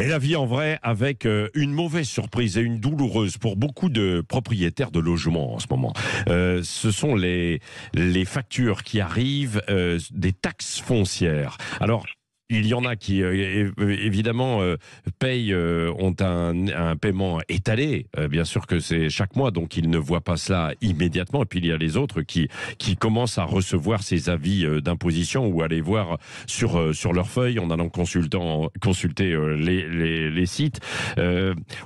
Et la vie en vrai avec une mauvaise surprise et une douloureuse pour beaucoup de propriétaires de logements en ce moment. Ce sont les factures qui arrivent des taxes foncières. Alors, il y en a qui, évidemment, payent, ont un paiement étalé. Bien sûr que c'est chaque mois, donc ils ne voient pas cela immédiatement. Et puis il y a les autres qui commencent à recevoir ces avis d'imposition ou aller voir sur leur feuille en allant consulter les sites.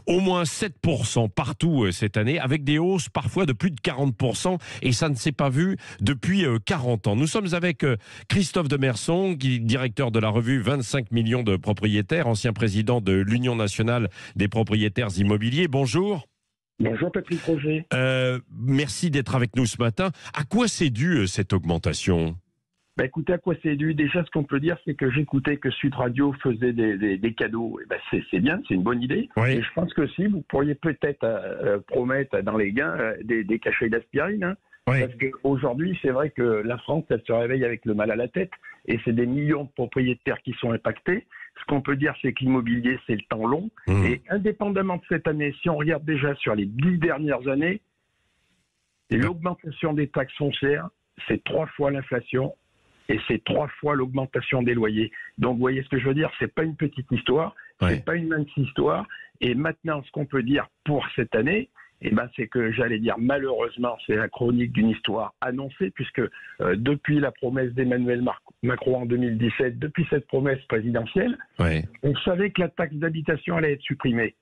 Au moins 7% partout cette année, avec des hausses parfois de plus de 40%. Et ça ne s'est pas vu depuis 40 ans. Nous sommes avec Christophe Demerson, directeur de la revue 25 millions de propriétaires, ancien président de l'Union nationale des propriétaires immobiliers. Bonjour. Bonjour Patrick Roger. Merci d'être avec nous ce matin. À quoi c'est dû cette augmentation ? Écoutez, à quoi c'est dû ? Déjà, ce qu'on peut dire, c'est que j'écoutais que Sud Radio faisait des cadeaux. C'est bien, c'est une bonne idée. Oui. Et je pense que si, vous pourriez peut-être promettre dans les gains des cachets d'aspirine. Hein. Oui. Parce qu'aujourd'hui, c'est vrai que la France, elle se réveille avec le mal à la tête. Et c'est des millions de propriétaires qui sont impactés. Ce qu'on peut dire, c'est que l'immobilier, c'est le temps long. Et indépendamment de cette année, si on regarde déjà sur les 10 dernières années, l'augmentation des taxes foncières, c'est 3 fois l'inflation. Et c'est 3 fois l'augmentation des loyers. Donc, vous voyez ce que je veux dire ? C'est pas une petite histoire, c'est pas une mince histoire. Et maintenant, ce qu'on peut dire pour cette année, c'est que j'allais dire malheureusement, c'est la chronique d'une histoire annoncée, puisque depuis la promesse d'Emmanuel Macron en 2017, depuis cette promesse présidentielle, on savait que la taxe d'habitation allait être supprimée.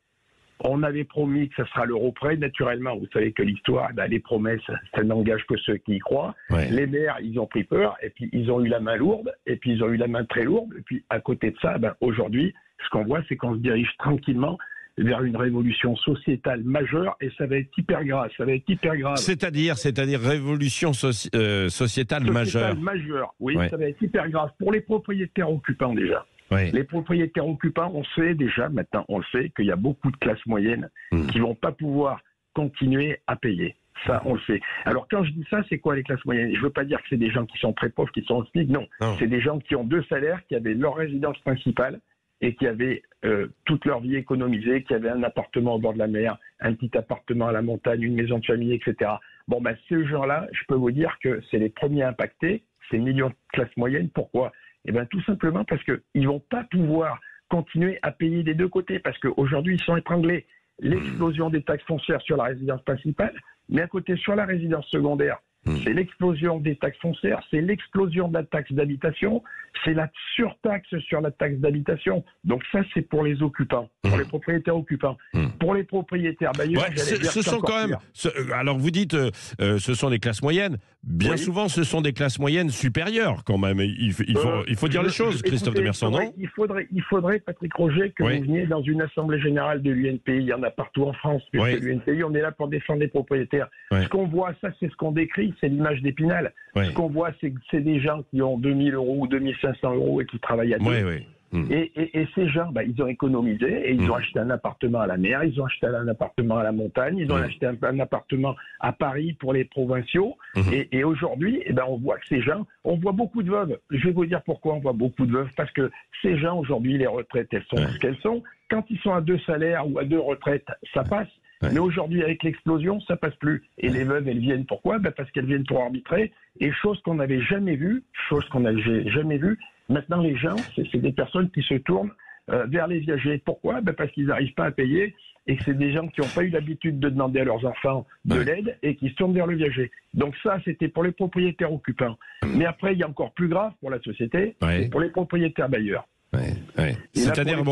On avait promis que ça sera l'euro près, naturellement. Vous savez que l'histoire, les promesses, ça n'engage que ceux qui y croient. Les maires, ils ont pris peur, et puis ils ont eu la main lourde, et puis ils ont eu la main très lourde. Et puis à côté de ça, aujourd'hui, ce qu'on voit, c'est qu'on se dirige tranquillement vers une révolution sociétale majeure, et ça va être hyper grave. C'est-à-dire révolution sociétale majeure. Oui, ça va être hyper grave pour les propriétaires occupants déjà. Les propriétaires occupants, on sait déjà, maintenant on le sait, qu'il y a beaucoup de classes moyennes qui vont pas pouvoir continuer à payer. Ça, on le sait. Alors quand je dis ça, c'est quoi les classes moyennes ? Je veux pas dire que c'est des gens qui sont très pauvres, qui sont au SMIC, non. C'est des gens qui ont 2 salaires, qui avaient leur résidence principale et qui avaient toute leur vie économisée, qui avaient un appartement au bord de la mer, un petit appartement à la montagne, une maison de famille, etc. Ces gens-là, je peux vous dire que c'est les premiers impactés, ces millions de classes moyennes. Pourquoi ? Tout simplement parce qu'ils ne vont pas pouvoir continuer à payer des deux côtés, parce qu'aujourd'hui, ils sont étranglés. L'explosion des taxes foncières sur la résidence principale, mais à côté, sur la résidence secondaire, c'est l'explosion des taxes foncières, c'est l'explosion de la taxe d'habitation, c'est la surtaxe sur la taxe d'habitation. Donc ça, c'est pour les occupants, pour les propriétaires occupants. Pour les propriétaires bailleurs, ce sont quand même... Alors vous dites, ce sont des classes moyennes. Bien souvent, ce sont des classes moyennes supérieures quand même. Il faut dire les choses, Christophe Demerson, non ? Il faudrait, Patrick Roger, que vous veniez dans une assemblée générale de l'UNPI. Il y en a partout en France, puisque l'UNPI, on est là pour défendre les propriétaires. Ce qu'on voit, ça, c'est ce qu'on décrit, c'est l'image d'Épinal. Ce qu'on voit, c'est des gens qui ont 2000 euros ou 2500 euros et qui travaillent à deux. Et ces gens, ils ont économisé et ils ont acheté un appartement à la mer, ils ont acheté un appartement à la montagne, ils ont acheté un appartement à Paris pour les provinciaux. Et aujourd'hui, on voit que ces gens, on voit beaucoup de veuves. Je vais vous dire pourquoi on voit beaucoup de veuves. Parce que ces gens, aujourd'hui, les retraites, elles sont ce qu'elles sont. Quand ils sont à 2 salaires ou à 2 retraites, ça passe. Mais aujourd'hui, avec l'explosion, ça passe plus. Et les veuves, elles viennent pourquoi ? Parce qu'elles viennent pour arbitrer. Et chose qu'on n'avait jamais vue, maintenant les gens, c'est des personnes qui se tournent vers les viagers. Pourquoi ? Parce qu'ils n'arrivent pas à payer et que c'est des gens qui n'ont pas eu l'habitude de demander à leurs enfants de l'aide et qui se tournent vers le viager. Donc ça, c'était pour les propriétaires occupants. Mais après, il y a encore plus grave pour la société, c'est pour les propriétaires bailleurs. C'est-à-dire,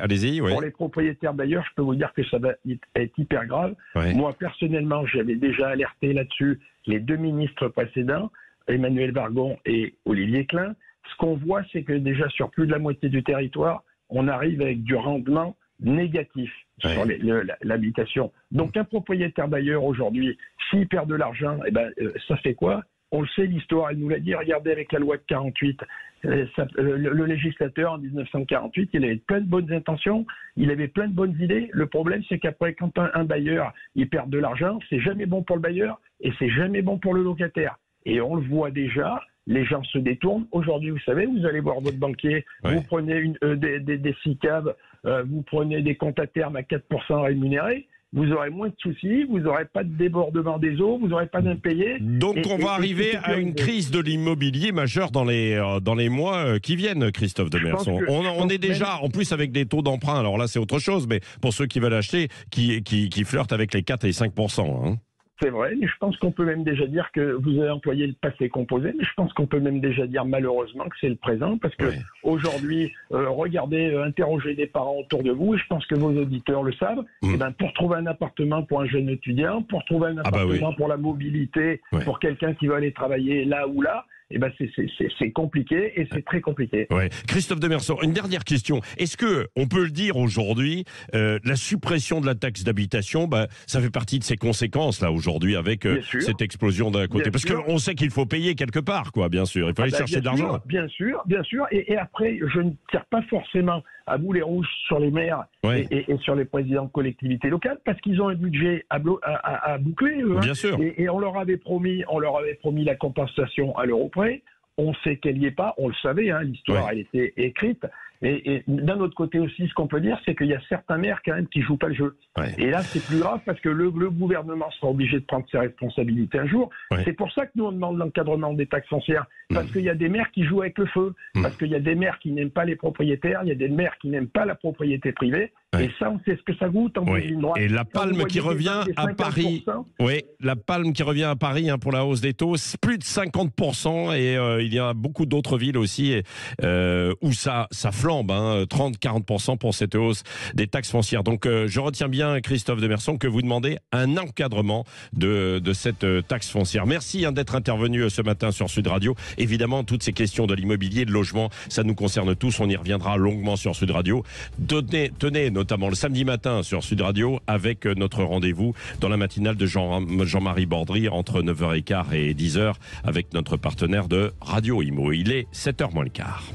allez-y. Pour les propriétaires bailleurs, je peux vous dire que ça va être hyper grave. Moi, personnellement, j'avais déjà alerté là-dessus les 2 ministres précédents, Emmanuel Vargon et Olivier Klein. Ce qu'on voit, c'est que déjà sur plus de la moitié du territoire, on arrive avec du rendement négatif sur l'habitation. Donc un propriétaire bailleur aujourd'hui, s'il perd de l'argent, ça fait quoi ? On le sait, l'histoire, elle nous l'a dit. Regardez avec la loi de 48, le législateur en 1948, il avait plein de bonnes intentions, il avait plein de bonnes idées. Le problème, c'est qu'après, quand un bailleur il perd de l'argent, c'est jamais bon pour le bailleur et c'est jamais bon pour le locataire. Et on le voit déjà les gens se détournent. Aujourd'hui, vous savez, vous allez voir votre banquier, vous prenez des SICAV, vous prenez des comptes à terme à 4% rémunérés. Vous aurez moins de soucis, vous n'aurez pas de débordement des eaux, vous n'aurez pas d'impayés. Donc on va arriver à une crise de l'immobilier majeure dans les mois qui viennent, Christophe Demerson. On est déjà, en plus avec des taux d'emprunt, alors là c'est autre chose, mais pour ceux qui veulent acheter, qui flirtent avec les 4 et 5%. Hein. C'est vrai, mais je pense qu'on peut même déjà dire que vous avez employé le passé composé, mais je pense qu'on peut même déjà dire malheureusement que c'est le présent, parce que aujourd'hui, regardez, interrogez des parents autour de vous, et je pense que vos auditeurs le savent, et ben pour trouver un appartement pour un jeune étudiant, pour trouver un appartement pour la mobilité, pour quelqu'un qui veut aller travailler là ou là, eh ben c'est compliqué et c'est très compliqué. Ouais. Christophe Demerson, une dernière question. Est-ce que on peut le dire aujourd'hui, la suppression de la taxe d'habitation, ça fait partie de ses conséquences là aujourd'hui avec cette explosion d'un côté, parce qu'on sait qu'il faut payer quelque part, quoi. Bien sûr, il faut aller chercher de l'argent. Bien sûr. Et après, je ne tire pas forcément à boulet rouge sur les maires et sur les présidents de collectivités locales, parce qu'ils ont un budget à boucler. Bien sûr. Et on leur avait promis la compensation à l'euro près. On sait qu'elle n'y est pas, on le savait, l'histoire elle était écrite. Et d'un autre côté aussi, ce qu'on peut dire, c'est qu'il y a certains maires quand même qui jouent pas le jeu. Et là, c'est plus grave parce que le gouvernement sera obligé de prendre ses responsabilités un jour. C'est pour ça que nous, on demande l'encadrement des taxes foncières. Parce qu'il y a des maires qui jouent avec le feu. Parce qu'il y a des maires qui n'aiment pas les propriétaires. Il y a des maires qui n'aiment pas la propriété privée. Et ça, on sait ce que ça goûte en ligne droite. Et la palme qui revient à Paris. La palme qui revient à Paris pour la hausse des taux, c'est plus de 50%. Et il y a beaucoup d'autres villes aussi où ça flambe, 30-40% pour cette hausse des taxes foncières. Donc je retiens bien, Christophe Demerson, que vous demandez un encadrement de cette taxe foncière. Merci d'être intervenu ce matin sur Sud Radio. Évidemment, toutes ces questions de l'immobilier, de logement, ça nous concerne tous. On y reviendra longuement sur Sud Radio. Tenez notamment le samedi matin sur Sud Radio avec notre rendez-vous dans la matinale de Jean-Marie Bordry entre 9h15 et 10h avec notre partenaire de Radio Imo. Il est 7h moins le quart.